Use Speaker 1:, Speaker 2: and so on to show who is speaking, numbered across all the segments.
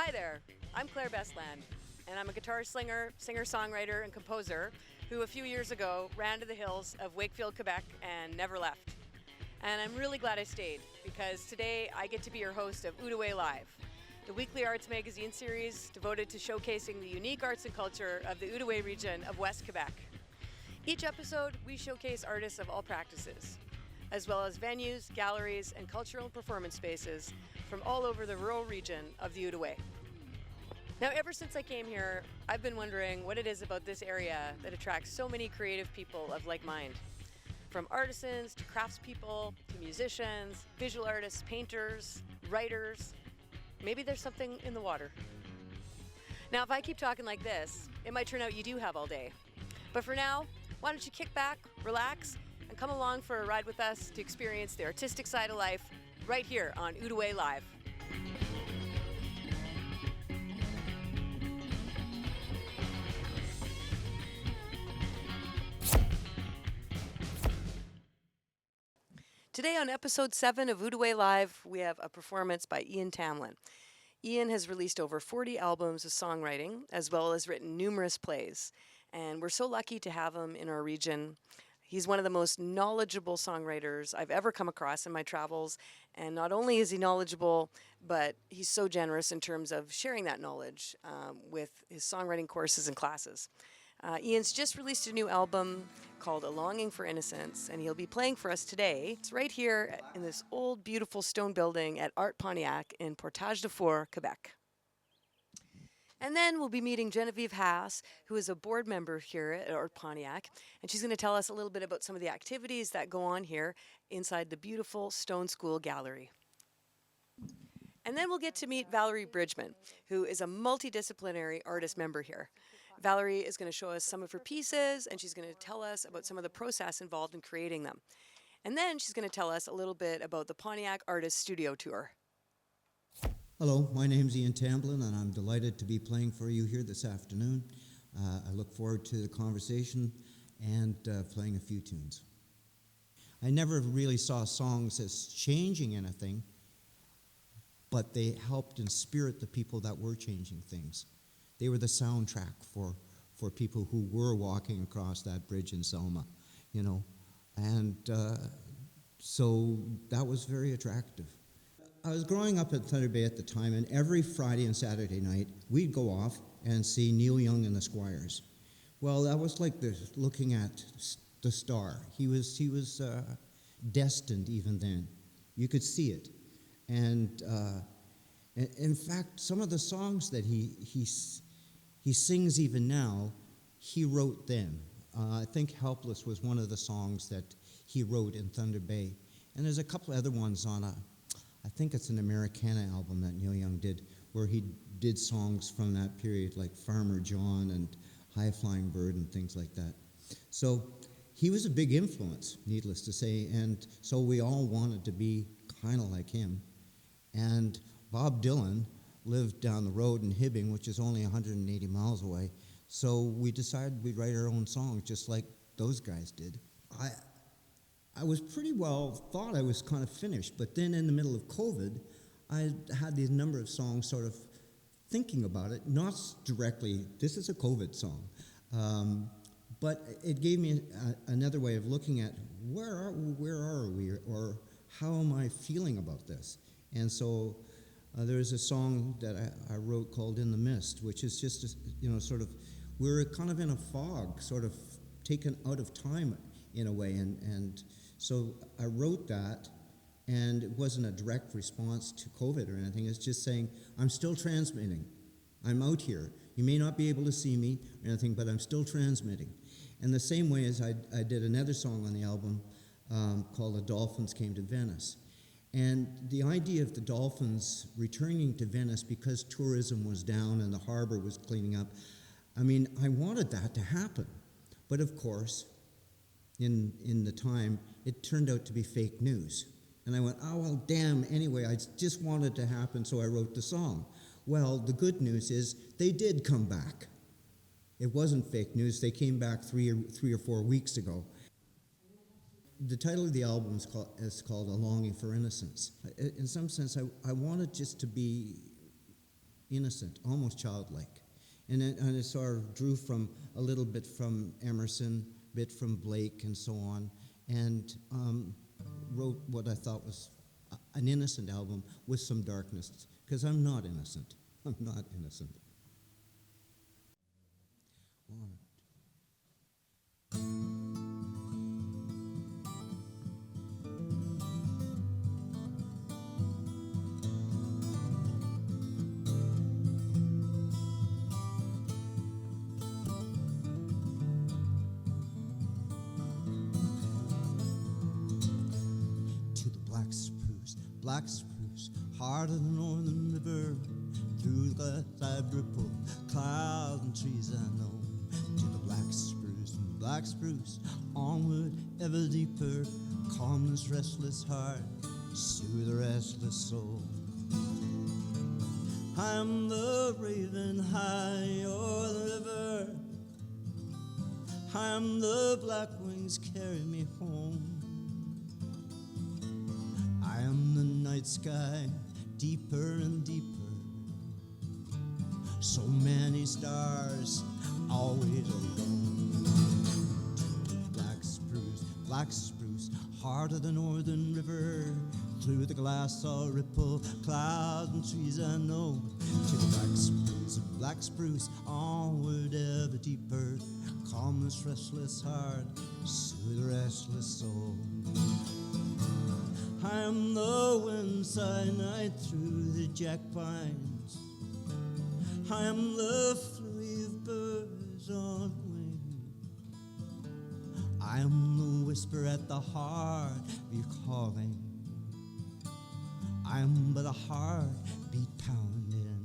Speaker 1: Hi there, I'm Claire Bestland, and I'm a guitar slinger, singer-songwriter, and composer who a few years ago ran to the hills of Wakefield, Quebec, and never left. And I'm really glad I stayed, because today I get to be your host of Outaouais Live, the weekly arts magazine series devoted to showcasing the unique arts and culture of the Outaouais region of West Quebec. Each episode, we showcase artists of all practices, as well as venues, galleries, and cultural and performance spaces from all over the rural region of the Outaouais. Now, ever since I came here, I've been wondering what it is about this area that attracts so many creative people of like mind. From artisans to craftspeople to musicians, visual artists, painters, writers. Maybe there's something in the water. Now, if I keep talking like this, it might turn out you do have all day. But for now, why don't you kick back, relax, and come along for a ride with us to experience the artistic side of life right here on Outaouais Live. Today on episode 7 of Outaouais Live, we have a performance by Ian Tamblyn. Ian has released over 40 albums of songwriting, as well as written numerous plays. And we're so lucky to have him in our region. He's one of the most knowledgeable songwriters I've ever come across in my travels. And not only is he knowledgeable, but he's so generous in terms of sharing that knowledge with his songwriting courses and classes. Ian's just released a new album called A Longing for Innocence, and he'll be playing for us today. It's right here in this old, beautiful stone building at artPontiac in Portage-du-Fort, Quebec. And then we'll be meeting Geneviève Has, who is a board member here at artPontiac, and she's going to tell us a little bit about some of the activities that go on here inside the beautiful Stone School Gallery. And then we'll get to meet Valerie Bridgeman, who is a multidisciplinary artist member here. Valerie is going to show us some of her pieces, and she's going to tell us about some of the process involved in creating them. And then she's going to tell us a little bit about the Pontiac Artist Studio Tour.
Speaker 2: Hello, my name's Ian Tamblyn, and I'm delighted to be playing for you here this afternoon. I look forward to the conversation and playing a few tunes. I never really saw songs as changing anything, but they helped inspirit the people that were changing things. They were the soundtrack for people who were walking across that bridge in Selma, you know. And so that was very attractive. I was growing up at Thunder Bay at the time, and every Friday and Saturday night, we'd go off and see Neil Young and the Squires. Well, that was like looking at the star. He was destined even then. You could see it. And in fact, some of the songs that he sings even now, he wrote then. I think Helpless was one of the songs that he wrote in Thunder Bay. And there's a couple other ones on I think it's an Americana album that Neil Young did, where he did songs from that period, like Farmer John and High Flying Bird and things like that. So he was a big influence, needless to say, and so we all wanted to be kind of like him. And Bob Dylan lived down the road in Hibbing, which is only 180 miles away, so we decided we'd write our own songs just like those guys did. I was pretty well thought I was kind of finished, but then in the middle of COVID, I had these number of songs sort of thinking about it, not directly, this is a COVID song, but it gave me another way of looking at where are we, or how am I feeling about this? And so there's a song that I wrote called In the Mist, which is just, sort of, we're kind of in a fog, sort of taken out of time in a way, and so I wrote that, and it wasn't a direct response to COVID or anything. It's just saying, I'm still transmitting. I'm out here. You may not be able to see me or anything, but I'm still transmitting. And the same way as I did another song on the album called The Dolphins Came to Venice. And the idea of the dolphins returning to Venice because tourism was down and the harbor was cleaning up, I mean, I wanted that to happen. But of course, in the time, it turned out to be fake news. And I went, oh, well, damn, anyway, I just wanted it to happen, so I wrote the song. Well, the good news is they did come back. It wasn't fake news. They came back three or 4 weeks ago. The title of the album is called A Longing for Innocence. In some sense, I wanted just to be, innocent, almost childlike. And I sort of drew from a little bit from Emerson, a bit from Blake, and so on, and wrote what I thought was an innocent album with some darkness, because I'm not innocent. I'm not innocent. One. Black spruce, heart of the northern river, through the glass ripple, clouds and trees I know. To the black spruce, onward ever deeper, calmness, restless heart, soothe the restless soul. I am the raven high o'er the river, I am the black wings carry me home. I am the night sky, deeper and deeper. So many stars, always alone. Black spruce, heart of the northern river. Through the glass I'll ripple, clouds and trees I know. To the black spruce, onward ever deeper. Calmness, restless heart, soothe the restless soul. I am the windside night through the jack pines. I am the flurry of birds on wing. I am the whisper at the heart of your calling. I am but a heartbeat pounding.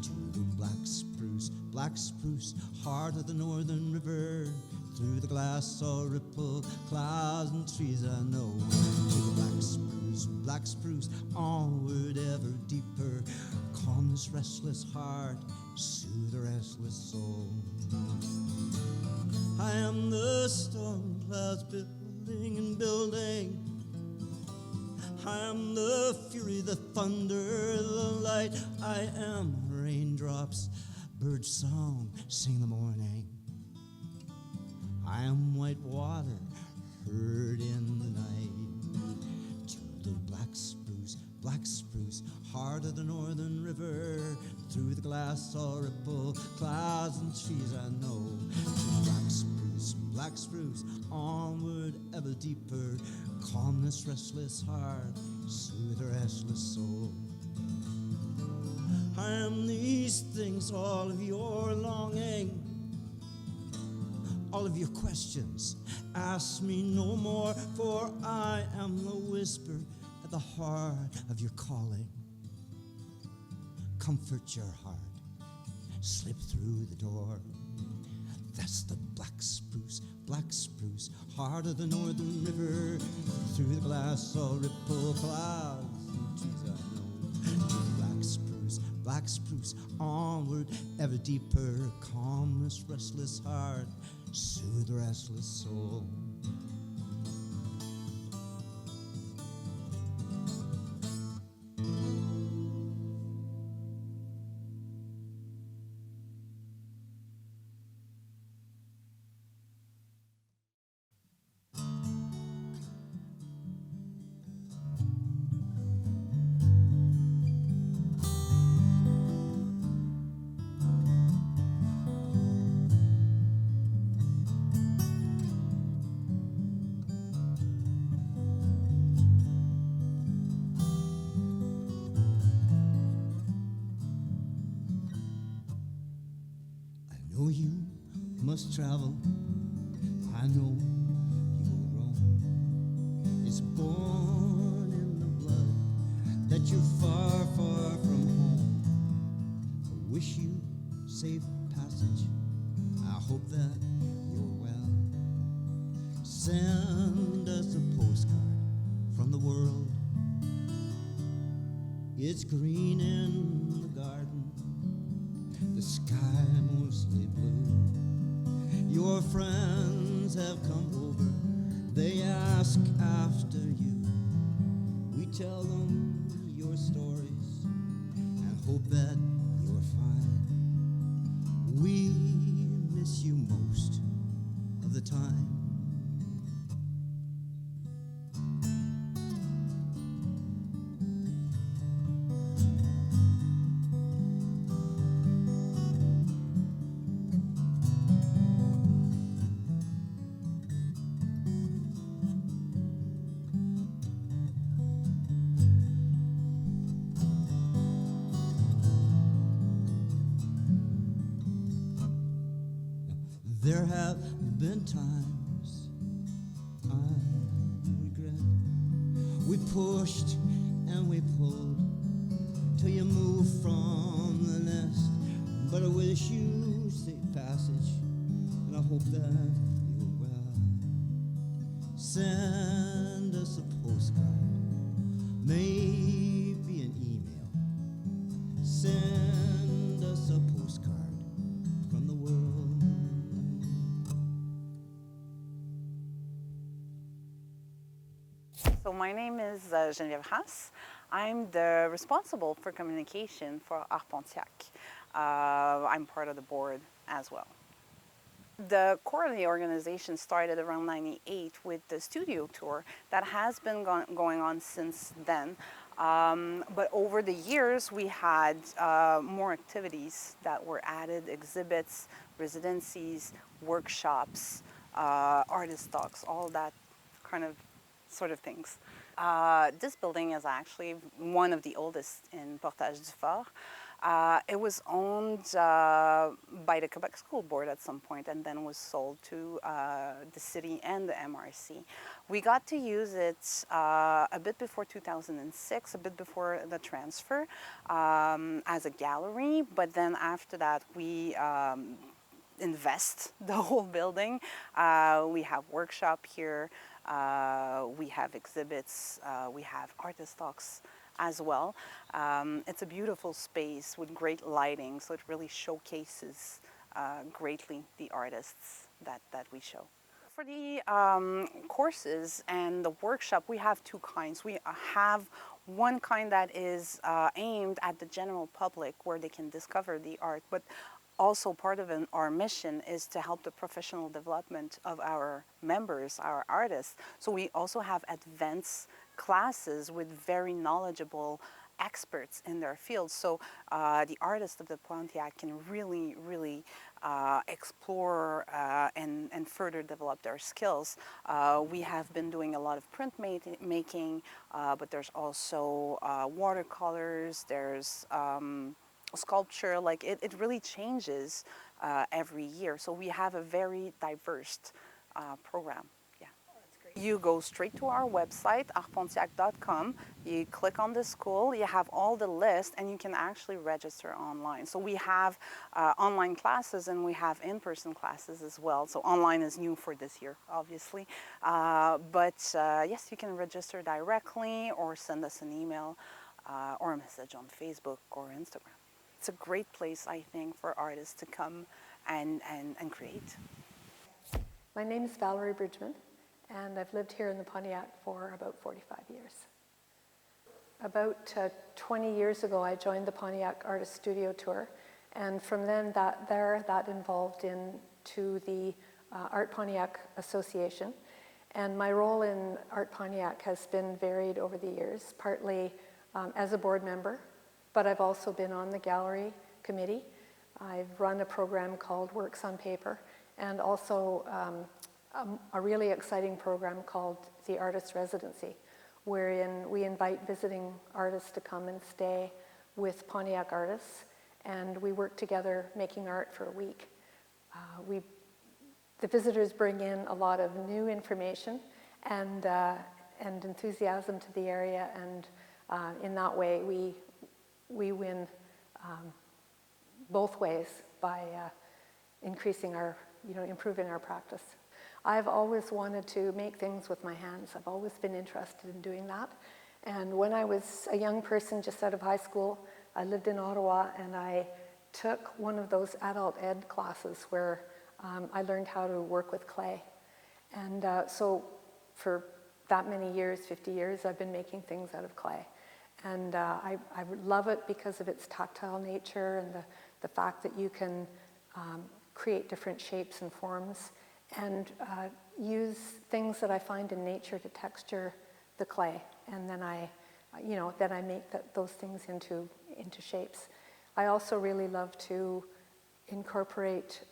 Speaker 2: To the black spruce, heart of the northern river. Through the glass I'll ripple, clouds and trees I know. To the black spruce, onward ever deeper. Calm this restless heart, soothe the restless soul. I am the storm clouds building and building. I am the fury, the thunder, the light. I am raindrops, bird song, sing the morning. I am white water, heard in the night. To the black spruce, heart of the northern river. Through the glass I'll ripple, clouds and trees I know. To the black spruce, onward ever deeper. Calm this restless heart, soothe the restless soul. I am these things, all of your longing. All of your questions, ask me no more, for I am the whisper at the heart of your calling. Comfort your heart, slip through the door. That's the black spruce, heart of the northern river. Through the glass I'll ripple, clouds and trees I know. To the black spruce, onward ever deeper. Calm this restless heart, soothe the restless soul. Travel, I know you'll roam. It's born in the blood that you're far, far from home. I wish you safe passage. I hope that you're well. Send us a postcard from the world. It's green in the garden, the sky mostly blue. Your friends have come over, they ask after you. We tell them your stories and hope that you're There have been times I regret. We pushed and we pulled till you moved from the nest. But I wish you safe passage, and I hope that you're well. Send us a postcard, maybe an email. Send us a postcard from the world.
Speaker 3: So my name is Geneviève Has. I'm the responsible for communication for artPontiac. I'm part of the board as well. The core of the organization started around '98 with the studio tour that has been going on since then. But over the years, we had more activities that were added, exhibits, residencies, workshops, artist talks, all that kind of sort of things. This building is actually one of the oldest in Portage-du-Fort. It was owned by the Quebec School Board at some point and then was sold to the city and the MRC. We got to use it a bit before 2006, a bit before the transfer, as a gallery, but then after that we invest the whole building. We have workshop here, we have exhibits, we have artist talks as well. It's a beautiful space with great lighting, so it really showcases greatly the artists that we show. For the courses and the workshop, we have two kinds. We have one kind that is aimed at the general public where they can discover the art, but also part of our mission is to help the professional development of our members, our artists. So we also have advanced classes with very knowledgeable experts in their field. So the artists of the Pontiac can really explore and further develop their skills. We have been doing a lot of print making, but there's also watercolors, there's sculpture. Like it really changes every year. So we have a very diverse program. You go straight to our website, artPontiac.com, you click on the school, you have all the list, and you can actually register online. So we have online classes and we have in-person classes as well. So online is new for this year, obviously. Yes, you can register directly or send us an email or a message on Facebook or Instagram. It's a great place, I think, for artists to come and create.
Speaker 4: My name is Valerie Bridgeman, and I've lived here in the Pontiac for about 45 years. About 20 years ago, I joined the Pontiac Artist Studio Tour, and from then that involved into the artPontiac Association. And my role in artPontiac has been varied over the years, partly as a board member, but I've also been on the gallery committee. I've run a program called Works on Paper, and also a really exciting program called the Artist Residency, wherein we invite visiting artists to come and stay with Pontiac artists, and we work together making art for a week. The visitors bring in a lot of new information and enthusiasm to the area, and in that way we win both ways by increasing our, improving our practice. I've always wanted to make things with my hands. I've always been interested in doing that. And when I was a young person just out of high school, I lived in Ottawa, and I took one of those adult ed classes where I learned how to work with clay. And so for that many years, 50 years, I've been making things out of clay. And I love it because of its tactile nature and the fact that you can create different shapes and forms and use things that I find in nature to texture the clay. And then I make those things into shapes. I also really love to incorporate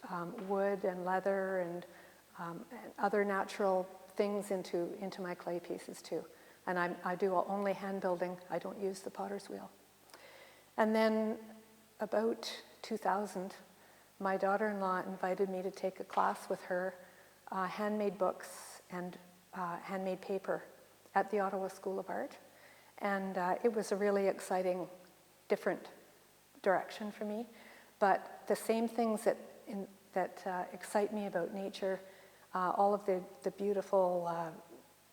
Speaker 4: wood and leather and other natural things into my clay pieces too. And I do only hand building. I don't use the potter's wheel. And then about 2000, my daughter-in-law invited me to take a class with her, handmade books and handmade paper at the Ottawa School of Art. And it was a really exciting, different direction for me. But the same things that excite me about nature, all of the beautiful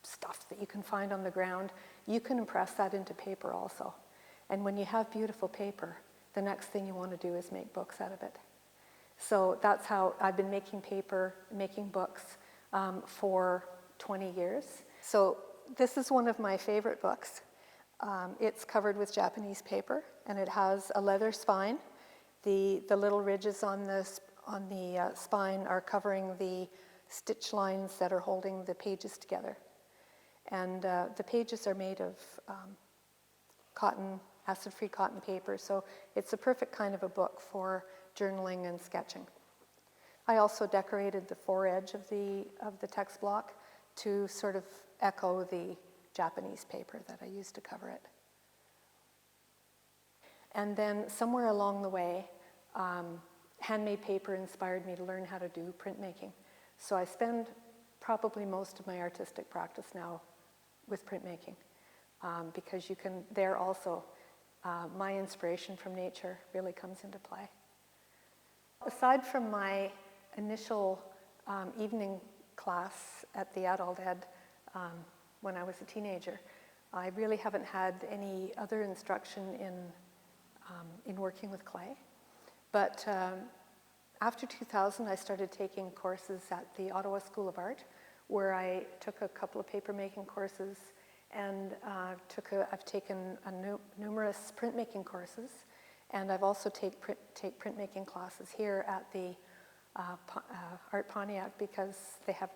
Speaker 4: stuff that you can find on the ground, you can impress that into paper also. And when you have beautiful paper, the next thing you want to do is make books out of it. So that's how I've been making paper, making books for 20 years. So this is one of my favorite books. It's covered with Japanese paper, and it has a leather spine. The little ridges on the spine are covering the stitch lines that are holding the pages together. And the pages are made of cotton, acid-free cotton paper, so it's a perfect kind of a book for journaling and sketching. I also decorated the foredge of the text block to sort of echo the Japanese paper that I used to cover it. And then somewhere along the way, handmade paper inspired me to learn how to do printmaking. So I spend probably most of my artistic practice now with printmaking, because you can, there also, my inspiration from nature really comes into play. Aside from my initial evening class at the adult ed when I was a teenager, I really haven't had any other instruction in working with clay. But after 2000, I started taking courses at the Ottawa School of Art, where I took a couple of paper-making courses, and I've taken numerous printmaking courses, and I've also take printmaking classes here at the artPontiac, because they have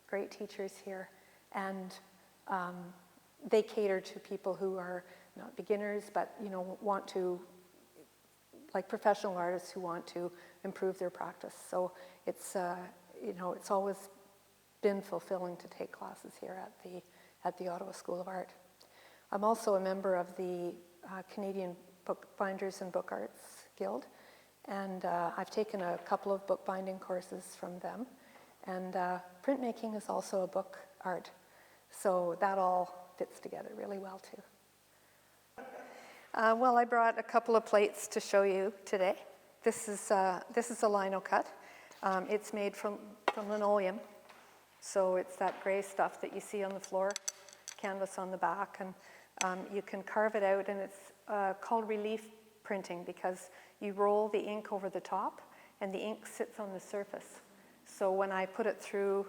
Speaker 4: great teachers here, and they cater to people who are not beginners, but want to, like professional artists who want to improve their practice. So it's it's always been fulfilling to take classes here at the Ottawa School of Art. I'm also a member of the Canadian Bookbinders and Book Arts Guild, and I've taken a couple of bookbinding courses from them. And printmaking is also a book art, so that all fits together really well too. Well, I brought a couple of plates to show you today. This is a lino cut. It's made from linoleum, so it's that gray stuff that you see on the floor, canvas on the back, and you can carve it out, and it's called relief printing because you roll the ink over the top, and the ink sits on the surface. So when I put it through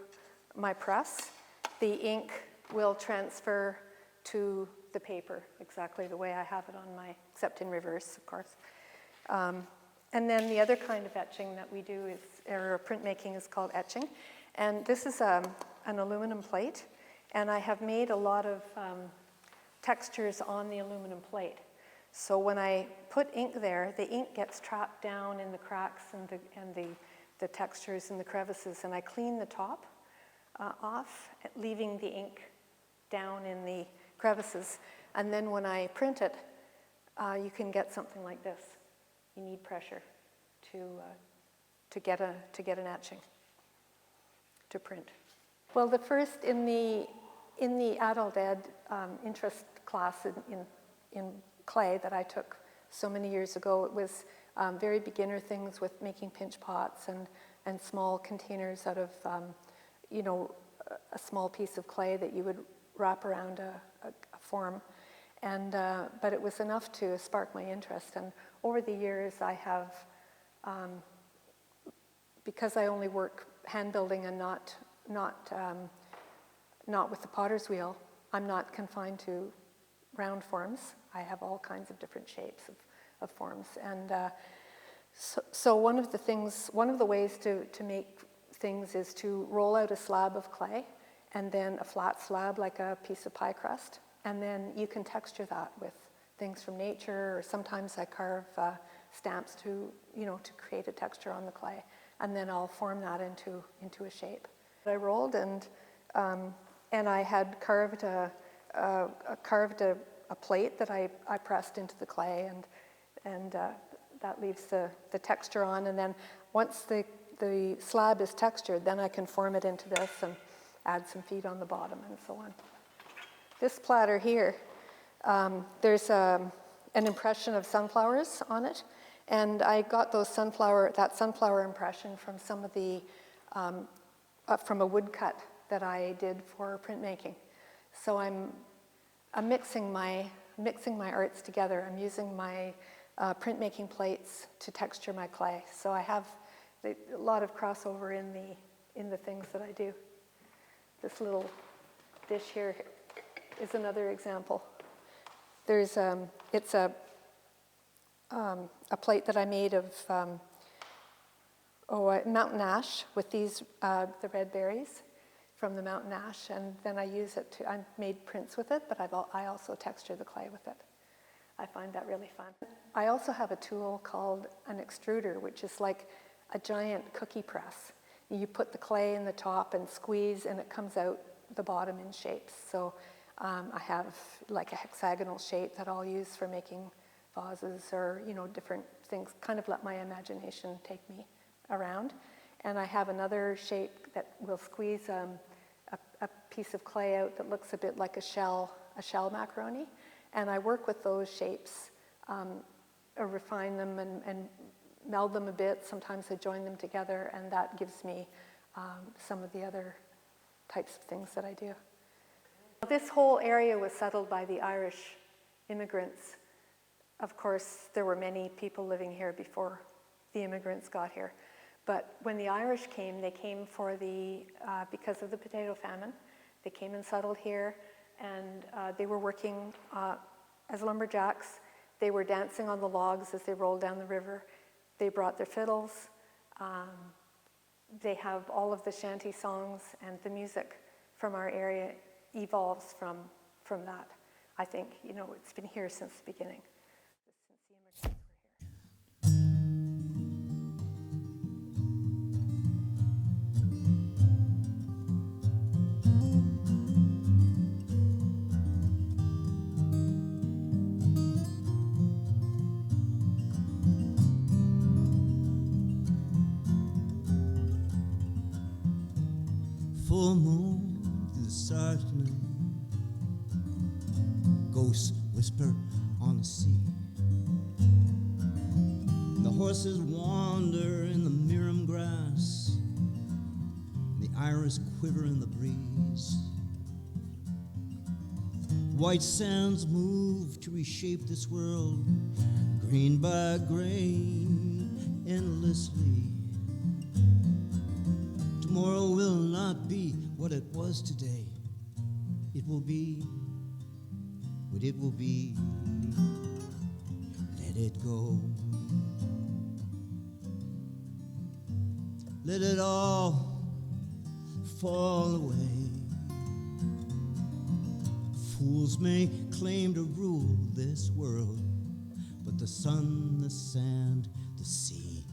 Speaker 4: my press, the ink will transfer to the paper exactly the way I have it on my, except in reverse, of course. And then the other kind of etching that we do or printmaking is called etching. And this is an aluminum plate, and I have made a lot of textures on the aluminum plate. So when I put ink there, the ink gets trapped down in the cracks and the textures and the crevices, and I clean the top off, leaving the ink down in the crevices. And then when I print it, you can get something like this. You need pressure to get an etching, to print. Well, the first in the adult ed interest class in clay that I took so many years ago, it was very beginner things with making pinch pots and small containers out of a small piece of clay that you would wrap around a form. And but it was enough to spark my interest. And over the years, I have, because I only work hand building and not with the potter's wheel, I'm not confined to round forms. I have all kinds of different shapes of forms. And so one of the ways to make things is to roll out a slab of clay, and then a flat slab like a piece of pie crust. And then you can texture that with things from nature, or sometimes I carve stamps to create a texture on the clay, and then I'll form that into a shape. I rolled, and I had carved a plate that I pressed into the clay, and that leaves the texture on. And then once the slab is textured, then I can form it into this and add some feet on the bottom and so on. This platter here, there's an impression of sunflowers on it, and I got that sunflower impression from some of the, from a woodcut that I did for printmaking. So I'm mixing my arts together. I'm using my printmaking plates to texture my clay. So I have a lot of crossover in the things that I do. This little dish here is another example. There's it's a plate that I made of mountain ash with these the red berries from the mountain ash, and then I use it I made prints with it, but I also texture the clay with it. I find that really fun. I also have a tool called an extruder, which is like a giant cookie press. You put the clay in the top and squeeze, and it comes out the bottom in shapes. So I have like a hexagonal shape that I'll use for making vases or, different things, kind of let my imagination take me around. And I have another shape that will squeeze a piece of clay out that looks a bit like a shell macaroni. And I work with those shapes, refine them and meld them a bit. Sometimes I join them together, and that gives me some of the other types of things that I do. This whole area was settled by the Irish immigrants. Of course, there were many people living here before the immigrants got here. But when the Irish came, they came because of the potato famine. They came and settled here, and they were working as lumberjacks. They were dancing on the logs as they rolled down the river. They brought their fiddles. They have all of the shanty songs, and the music from our area evolves from that. I think, it's been here since the beginning, since the immigrants were here.
Speaker 2: Full moon through the stars tonight, ghosts whisper on the sea. The horses wander in the mirum grass, the iris quiver in the breeze. White sands move to reshape this world, grain by grain, endlessly. Tomorrow will not be what it was today. It will be what it will be. Let it go. Let it all fall away. Fools may claim to rule this world, but the sun, the sand, the sea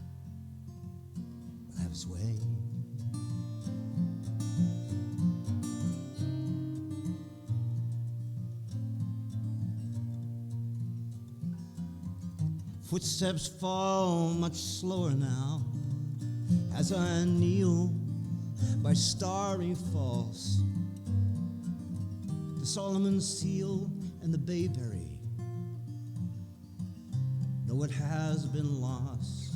Speaker 2: will have its way. Footsteps fall much slower now as I kneel by starry falls. The Solomon seal and the bayberry know it has been lost,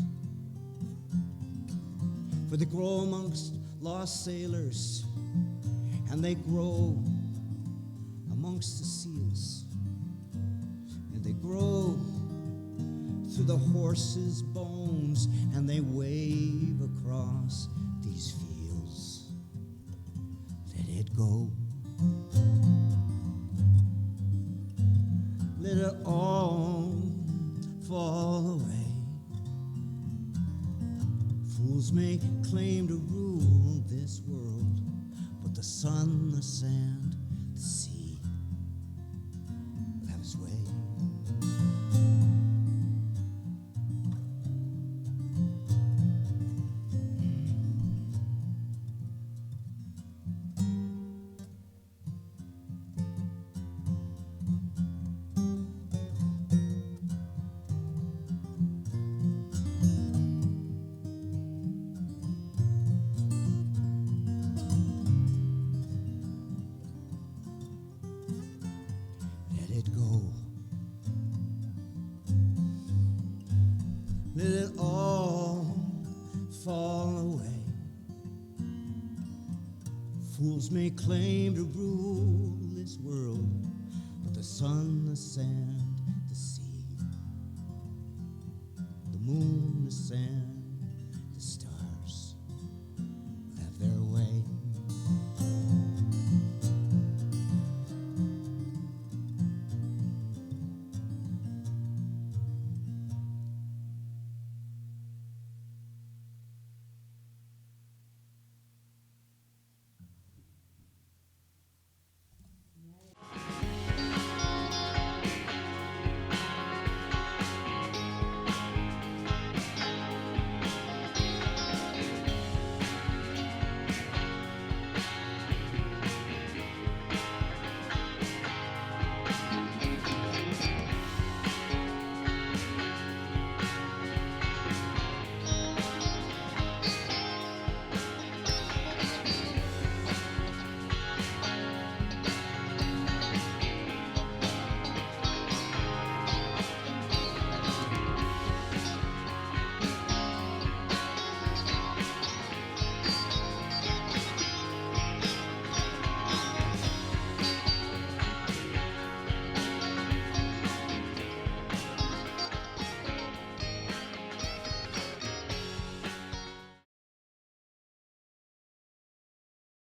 Speaker 2: for they grow amongst lost sailors, and they grow amongst the seals, and they grow through the horses' bones, and they wave across these fields. Let it go. Let it all fall away. Fools may claim to rule this world, but the sun, the sand, the sea will have its way. fall away. Fools may claim to rule this world, but the sun, the sand, the sea, the moon, the sand,